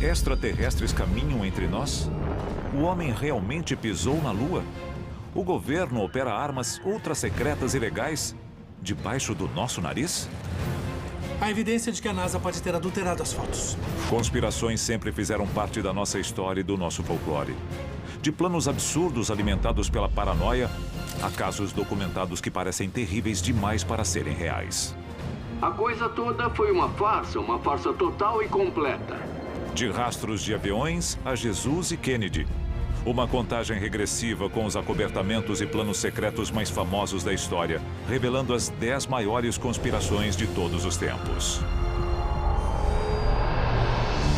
Extraterrestres caminham entre nós? O homem realmente pisou na Lua? O governo opera armas ultra-secretas e legais debaixo do nosso nariz? Há evidência de que a NASA pode ter adulterado as fotos. Conspirações sempre fizeram parte da nossa história e do nosso folclore. De planos absurdos alimentados pela paranoia, a casos documentados que parecem terríveis demais para serem reais. A coisa toda foi uma farsa total e completa. De rastros de aviões a Jesus e Kennedy. Uma contagem regressiva com os acobertamentos e planos secretos mais famosos da história, revelando as 10 maiores conspirações de todos os tempos.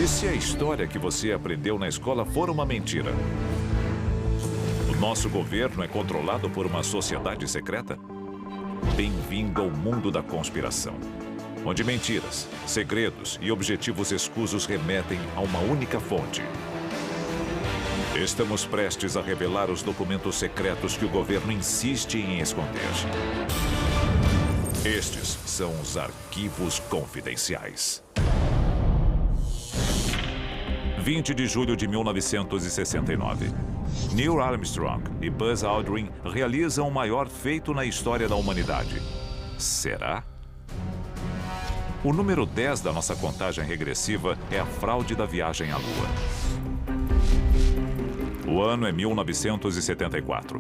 E se a história que você aprendeu na escola for uma mentira? O nosso governo é controlado por uma sociedade secreta? Bem-vindo ao mundo da conspiração, onde mentiras, segredos e objetivos escusos remetem a uma única fonte. Estamos prestes a revelar os documentos secretos que o governo insiste em esconder. Estes são os arquivos confidenciais. 20 de julho de 1969. Neil Armstrong e Buzz Aldrin realizam o maior feito na história da humanidade. Será? O número 10 da nossa contagem regressiva é a fraude da viagem à Lua. O ano é 1974.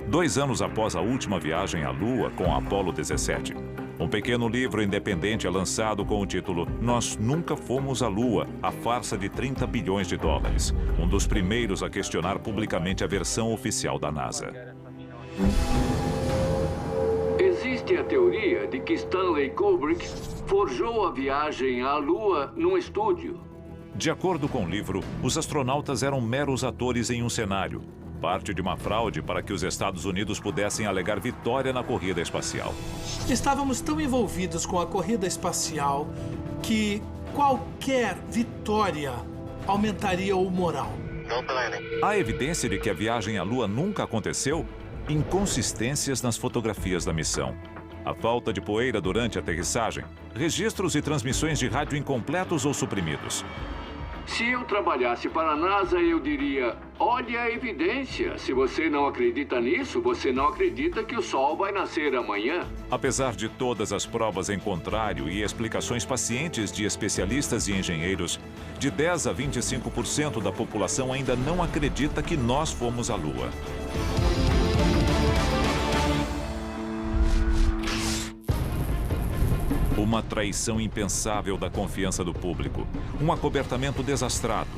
2 anos após a última viagem à Lua com a Apollo 17. Um pequeno livro independente é lançado com o título Nós Nunca Fomos à Lua, a farsa de 30 bilhões de dólares. Um dos primeiros a questionar publicamente a versão oficial da NASA. Existe a teoria de que Stanley Kubrick forjou a viagem à Lua num estúdio. De acordo com o livro, os astronautas eram meros atores em um cenário, parte de uma fraude para que os Estados Unidos pudessem alegar vitória na corrida espacial. Estávamos tão envolvidos com a corrida espacial que qualquer vitória aumentaria o moral. Há evidência de que a viagem à Lua nunca aconteceu? Inconsistências nas fotografias da missão. A falta de poeira durante a aterrissagem. Registros e transmissões de rádio incompletos ou suprimidos. Se eu trabalhasse para a NASA, eu diria, olha a evidência. Se você não acredita nisso, você não acredita que o Sol vai nascer amanhã. Apesar de todas as provas em contrário e explicações pacientes de especialistas e engenheiros, de 10 a 25% da população ainda não acredita que nós fomos à Lua. Uma traição impensável da confiança do público. Um acobertamento desastrado.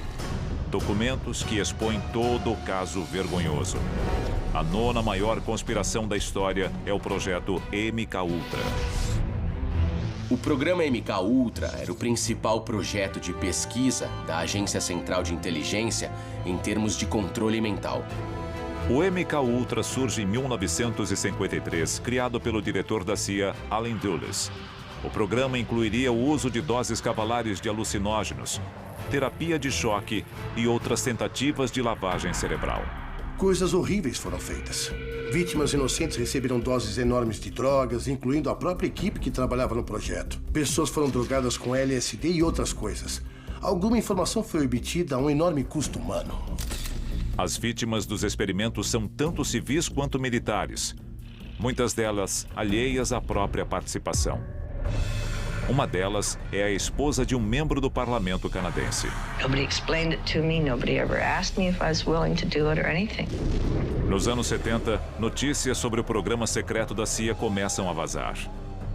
Documentos que expõem todo o caso vergonhoso. A 9ª maior conspiração da história é o projeto MKUltra. O programa MKUltra era o principal projeto de pesquisa da Agência Central de Inteligência em termos de controle mental. O MKUltra surge em 1953, criado pelo diretor da CIA, Allen Dulles. O programa incluiria o uso de doses cavalares de alucinógenos, terapia de choque e outras tentativas de lavagem cerebral. Coisas horríveis foram feitas. Vítimas inocentes receberam doses enormes de drogas, incluindo a própria equipe que trabalhava no projeto. Pessoas foram drogadas com LSD e outras coisas. Alguma informação foi obtida a um enorme custo humano. As vítimas dos experimentos são tanto civis quanto militares. Muitas delas alheias à própria participação. Uma delas é a esposa de um membro do parlamento canadense. Nobody explained it to me. Nobody ever asked me if I was willing to do it or anything. Nos anos 70, notícias sobre o programa secreto da CIA começam a vazar.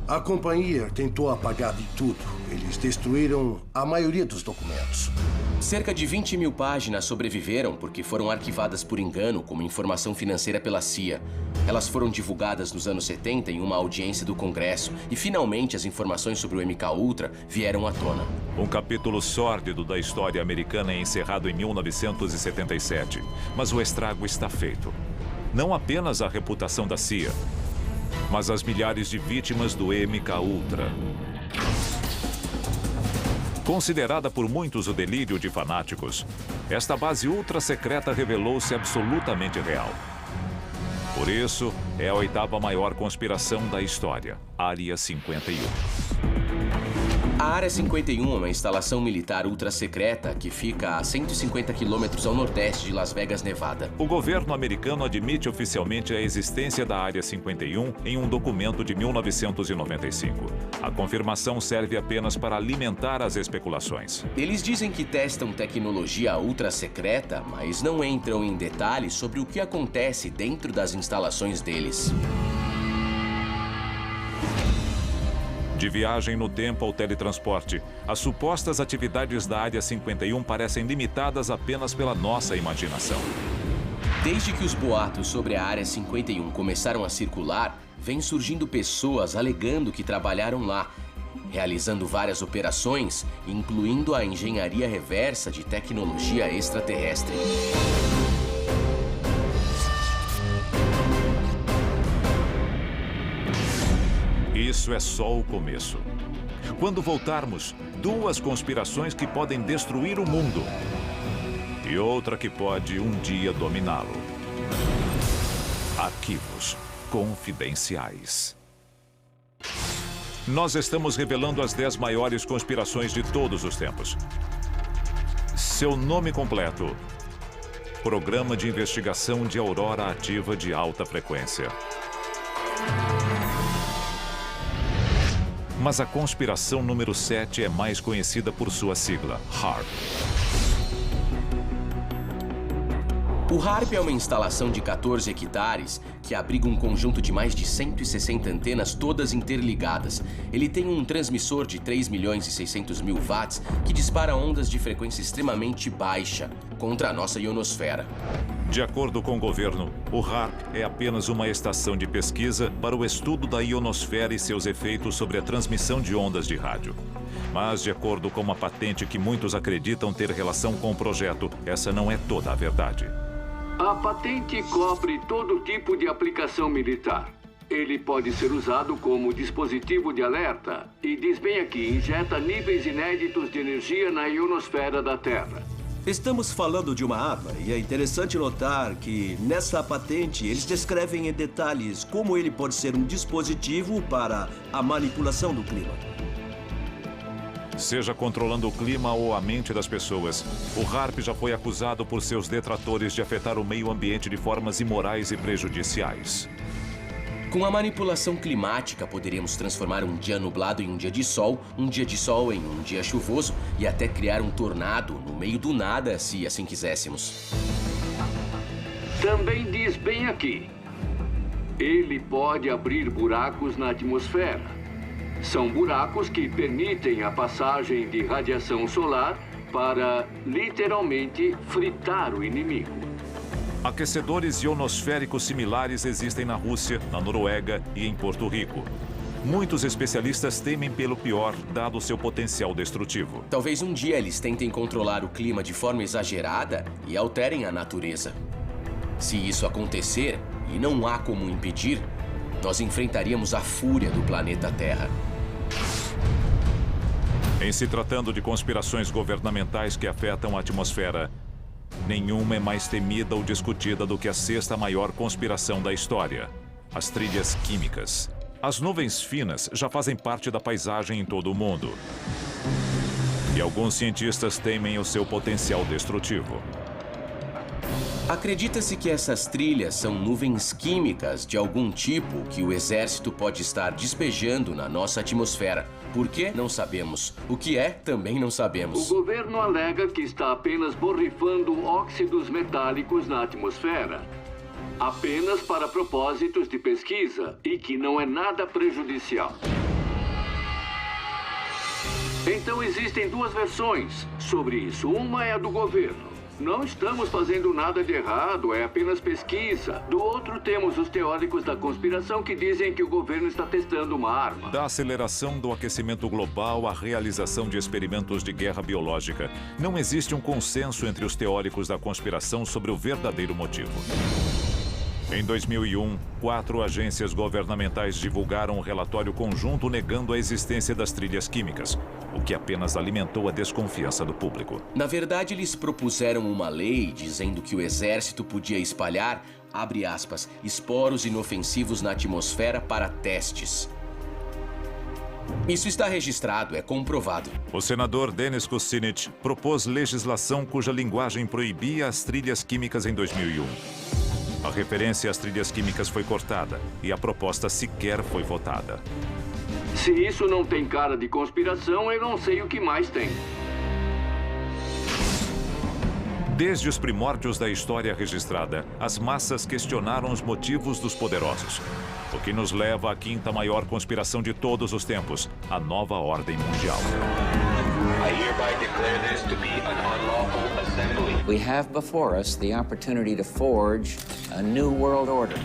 A companhia tentou apagar de tudo. Eles destruíram a maioria dos documentos. Cerca de 20 mil páginas sobreviveram porque foram arquivadas por engano como informação financeira pela CIA. Elas foram divulgadas nos anos 70 em uma audiência do Congresso e, finalmente, as informações sobre o MKUltra vieram à tona. Um capítulo sórdido da história americana é encerrado em 1977, mas o estrago está feito. Não apenas a reputação da CIA, mas as milhares de vítimas do MKUltra. Considerada por muitos o delírio de fanáticos, esta base ultra secreta revelou-se absolutamente real. Por isso, é a 8ª maior conspiração da história, Área 51. A A Área 51 é uma instalação militar ultra-secreta que fica a 150 quilômetros ao nordeste de Las Vegas, Nevada. O governo americano admite oficialmente a existência da Área 51 em um documento de 1995. A confirmação serve apenas para alimentar as especulações. Eles dizem que testam tecnologia ultra-secreta, mas não entram em detalhes sobre o que acontece dentro das instalações deles. De viagem no tempo ao teletransporte, as supostas atividades da Área 51 parecem limitadas apenas pela nossa imaginação. Desde que os boatos sobre a Área 51 começaram a circular, vem surgindo pessoas alegando que trabalharam lá, realizando várias operações, incluindo a engenharia reversa de tecnologia extraterrestre. Isso é só o começo. Quando voltarmos, 2 conspirações que podem destruir o mundo e outra que pode um dia dominá-lo. Arquivos confidenciais. Nós estamos revelando as 10 maiores conspirações de todos os tempos. Seu nome completo: Programa de Investigação de Aurora Ativa de Alta Frequência. Mas a conspiração número 7 é mais conhecida por sua sigla, HAARP. O HAARP é uma instalação de 14 hectares que abriga um conjunto de mais de 160 antenas todas interligadas. Ele tem um transmissor de 3.600.000 watts que dispara ondas de frequência extremamente baixa contra a nossa ionosfera. De acordo com o governo, o HAARP é apenas uma estação de pesquisa para o estudo da ionosfera e seus efeitos sobre a transmissão de ondas de rádio. Mas, de acordo com uma patente que muitos acreditam ter relação com o projeto, essa não é toda a verdade. A patente cobre todo tipo de aplicação militar. Ele pode ser usado como dispositivo de alerta e, diz bem aqui, injeta níveis inéditos de energia na ionosfera da Terra. Estamos falando de uma arma e é interessante notar que nessa patente eles descrevem em detalhes como ele pode ser um dispositivo para a manipulação do clima. Seja controlando o clima ou a mente das pessoas, o HAARP já foi acusado por seus detratores de afetar o meio ambiente de formas imorais e prejudiciais. Com a manipulação climática, poderíamos transformar um dia nublado em um dia de sol em um dia chuvoso e até criar um tornado no meio do nada, se assim quiséssemos. Também diz bem aqui, ele pode abrir buracos na atmosfera. São buracos que permitem a passagem de radiação solar para, literalmente, fritar o inimigo. Aquecedores ionosféricos similares existem na Rússia, na Noruega e em Porto Rico. Muitos especialistas temem pelo pior, dado seu potencial destrutivo. Talvez um dia eles tentem controlar o clima de forma exagerada e alterem a natureza. Se isso acontecer, e não há como impedir, nós enfrentaríamos a fúria do planeta Terra. Em se tratando de conspirações governamentais que afetam a atmosfera, nenhuma é mais temida ou discutida do que a 6ª maior conspiração da história: as trilhas químicas. As nuvens finas já fazem parte da paisagem em todo o mundo. E alguns cientistas temem o seu potencial destrutivo. Acredita-se que essas trilhas são nuvens químicas de algum tipo que o exército pode estar despejando na nossa atmosfera. Por quê? Não sabemos. O que é, também não sabemos. O governo alega que está apenas borrifando óxidos metálicos na atmosfera, apenas para propósitos de pesquisa e que não é nada prejudicial. Então existem 2 versões sobre isso. Uma é a do governo. Não estamos fazendo nada de errado, é apenas pesquisa. Do outro, temos os teóricos da conspiração que dizem que o governo está testando uma arma. Da aceleração do aquecimento global à realização de experimentos de guerra biológica, não existe um consenso entre os teóricos da conspiração sobre o verdadeiro motivo. Em 2001, 4 agências governamentais divulgaram um relatório conjunto negando a existência das trilhas químicas, o que apenas alimentou a desconfiança do público. Na verdade, eles propuseram uma lei dizendo que o exército podia espalhar, abre aspas, esporos inofensivos na atmosfera para testes. Isso está registrado, é comprovado. O senador Dennis Kucinich propôs legislação cuja linguagem proibia as trilhas químicas em 2001. A referência às trilhas químicas foi cortada e a proposta sequer foi votada. Se isso não tem cara de conspiração, eu não sei o que mais tem. Desde os primórdios da história registrada, as massas questionaram os motivos dos poderosos. O que nos leva à quinta maior conspiração de todos os tempos, a nova ordem mundial. I hereby declare this to be an unlawful assembly. We have before us the opportunity to forge a new world order.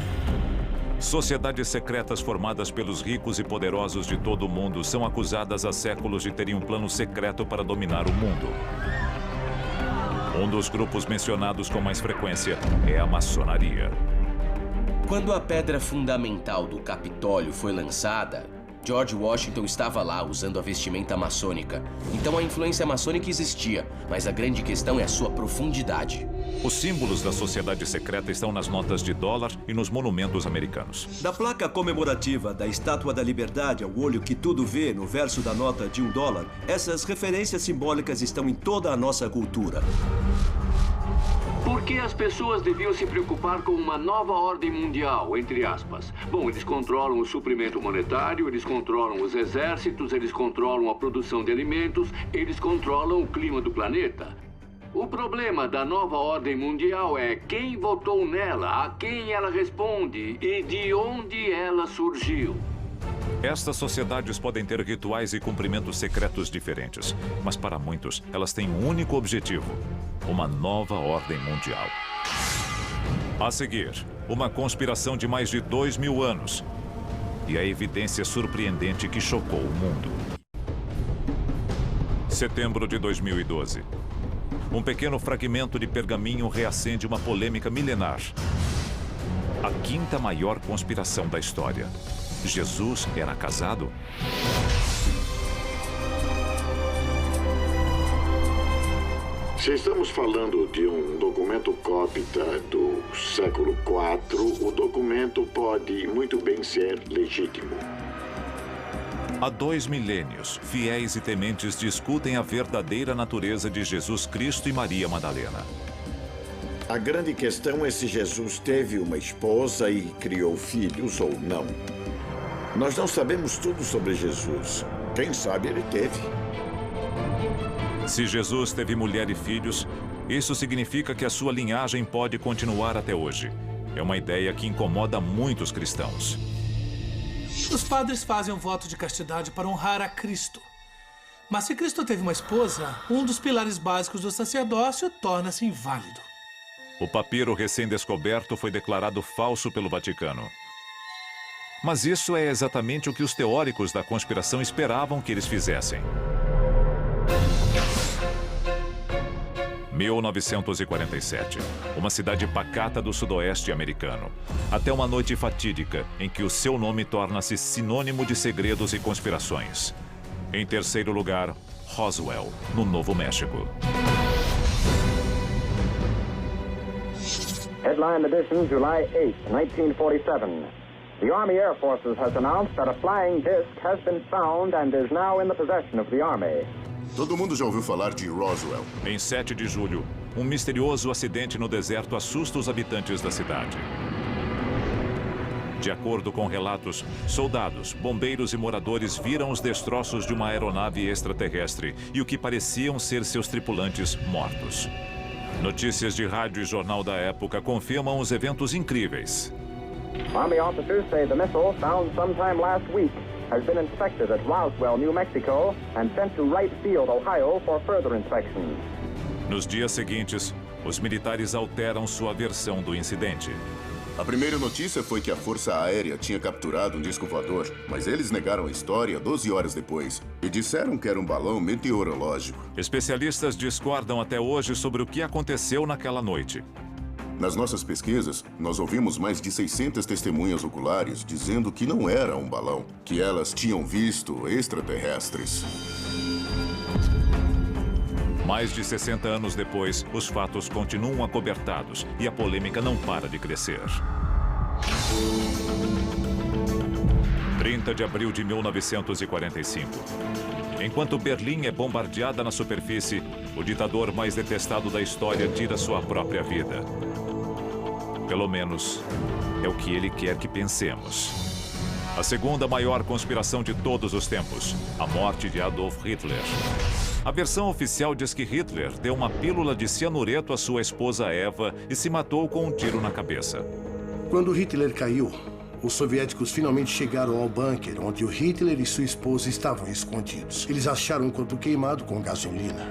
Sociedades secretas formadas pelos ricos e poderosos de todo o mundo são acusadas há séculos de terem um plano secreto para dominar o mundo. Um dos grupos mencionados com mais frequência é a maçonaria. Quando a pedra fundamental do Capitólio foi lançada, George Washington estava lá usando a vestimenta maçônica. Então a influência maçônica existia, mas a grande questão é a sua profundidade. Os símbolos da sociedade secreta estão nas notas de dólar e nos monumentos americanos. Da placa comemorativa da Estátua da Liberdade ao olho que tudo vê no verso da nota de $1, essas referências simbólicas estão em toda a nossa cultura. Por que as pessoas deviam se preocupar com uma nova ordem mundial, entre aspas? Bom, eles controlam o suprimento monetário, eles controlam os exércitos, eles controlam a produção de alimentos, eles controlam o clima do planeta. O problema da nova ordem mundial é quem votou nela, a quem ela responde e de onde ela surgiu. Estas sociedades podem ter rituais e cumprimentos secretos diferentes, mas para muitos, elas têm um único objetivo: uma nova ordem mundial. A seguir, uma conspiração de mais de 2000 anos e a evidência surpreendente que chocou o mundo. Setembro de 2012. Um pequeno fragmento de pergaminho reacende uma polêmica milenar. A quinta maior conspiração da história. Jesus era casado? Se estamos falando de um documento cópita do século IV, o documento pode muito bem ser legítimo. Há 2 milênios, fiéis e tementes discutem a verdadeira natureza de Jesus Cristo e Maria Madalena. A grande questão é se Jesus teve uma esposa e criou filhos ou não. Nós não sabemos tudo sobre Jesus. Quem sabe ele teve. Se Jesus teve mulher e filhos, isso significa que a sua linhagem pode continuar até hoje. É uma ideia que incomoda muitos cristãos. Os padres fazem um voto de castidade para honrar a Cristo. Mas se Cristo teve uma esposa, um dos pilares básicos do sacerdócio torna-se inválido. O papiro recém-descoberto foi declarado falso pelo Vaticano. Mas isso é exatamente o que os teóricos da conspiração esperavam que eles fizessem. 1947, uma cidade pacata do sudoeste americano. Até uma noite fatídica em que o seu nome torna-se sinônimo de segredos e conspirações. Em terceiro lugar, Roswell, no Novo México. Headline edition, July 8, 1947. The Army Air Forces has announced that a flying disc has been found and is now in the possession of the Army. Todo mundo já ouviu falar de Roswell. Em 7 de julho, um misterioso acidente no deserto assusta os habitantes da cidade. De acordo com relatos, soldados, bombeiros e moradores viram os destroços de uma aeronave extraterrestre e o que pareciam ser seus tripulantes mortos. Notícias de rádio e jornal da época confirmam os eventos incríveis. Army officers say the missile found sometime last week has been inspected at Roswell, New Mexico, and sent to Wright Field, Ohio, for further inspection. Nos dias seguintes, os militares alteram sua versão do incidente. A primeira notícia foi que a Força Aérea tinha capturado um disco voador, mas eles negaram a história 12 horas depois e disseram que era um balão meteorológico. Especialistas discordam até hoje sobre o que aconteceu naquela noite. Nas nossas pesquisas, nós ouvimos mais de 600 testemunhas oculares dizendo que não era um balão, que elas tinham visto extraterrestres. Mais de 60 anos depois, os fatos continuam acobertados e a polêmica não para de crescer. 30 de abril de 1945. Enquanto Berlim é bombardeada na superfície, o ditador mais detestado da história tira sua própria vida. Pelo menos, é o que ele quer que pensemos. A segunda maior conspiração de todos os tempos, a morte de Adolf Hitler. A versão oficial diz que Hitler deu uma pílula de cianureto à sua esposa Eva e se matou com um tiro na cabeça. Quando Hitler caiu, os soviéticos finalmente chegaram ao bunker onde o Hitler e sua esposa estavam escondidos. Eles acharam um corpo queimado com gasolina.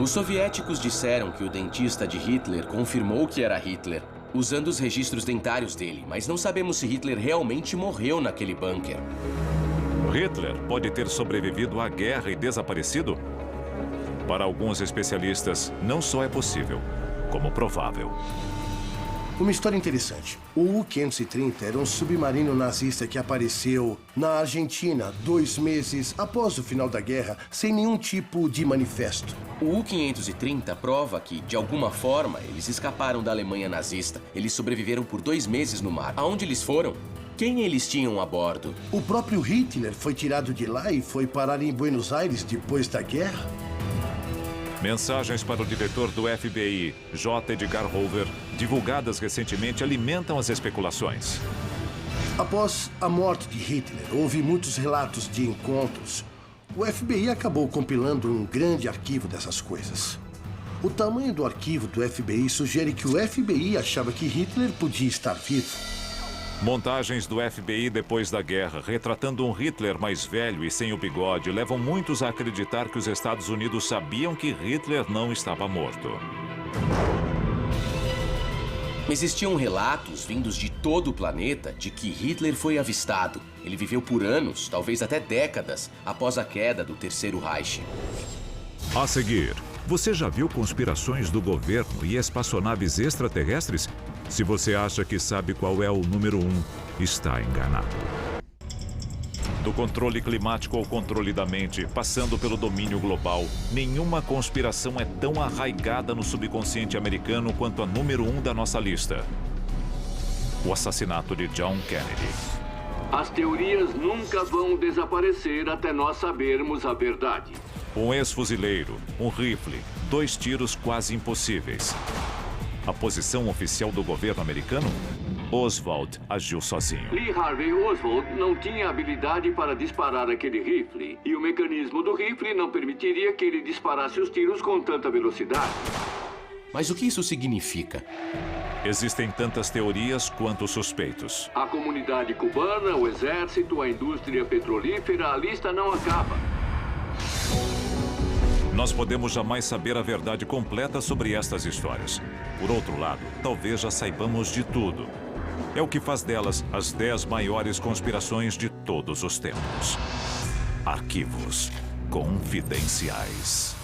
Os soviéticos disseram que o dentista de Hitler confirmou que era Hitler, usando os registros dentários dele, mas não sabemos se Hitler realmente morreu naquele bunker. Hitler pode ter sobrevivido à guerra e desaparecido? Para alguns especialistas, não só é possível, como provável. Uma história interessante. O U-530 era um submarino nazista que apareceu na Argentina 2 meses após o final da guerra, sem nenhum tipo de manifesto. O U-530 prova que, de alguma forma, eles escaparam da Alemanha nazista. Eles sobreviveram por 2 meses no mar. Aonde eles foram? Quem eles tinham a bordo? O próprio Hitler foi tirado de lá e foi parar em Buenos Aires depois da guerra? Mensagens para o diretor do FBI, J. Edgar Hoover, divulgadas recentemente, alimentam as especulações. Após a morte de Hitler, houve muitos relatos de encontros. O FBI acabou compilando um grande arquivo dessas coisas. O tamanho do arquivo do FBI sugere que o FBI achava que Hitler podia estar vivo. Montagens do FBI depois da guerra, retratando um Hitler mais velho e sem o bigode, levam muitos a acreditar que os Estados Unidos sabiam que Hitler não estava morto. Existiam relatos vindos de todo o planeta de que Hitler foi avistado. Ele viveu por anos, talvez até décadas, após a queda do Terceiro Reich. A seguir, você já viu conspirações do governo e espaçonaves extraterrestres? Se você acha que sabe qual é o número 1, está enganado. Do controle climático ao controle da mente, passando pelo domínio global, nenhuma conspiração é tão arraigada no subconsciente americano quanto a número 1 da nossa lista: o assassinato de John Kennedy. As teorias nunca vão desaparecer até nós sabermos a verdade. Um ex-fuzileiro, um rifle, 2 tiros quase impossíveis. A posição oficial do governo americano? Oswald agiu sozinho. Lee Harvey Oswald não tinha habilidade para disparar aquele rifle. E o mecanismo do rifle não permitiria que ele disparasse os tiros com tanta velocidade. Mas o que isso significa? Existem tantas teorias quanto suspeitos. A comunidade cubana, o exército, a indústria petrolífera, a lista não acaba. Nós podemos jamais saber a verdade completa sobre estas histórias. Por outro lado, talvez já saibamos de tudo. É o que faz delas as 10 maiores conspirações de todos os tempos. Arquivos confidenciais.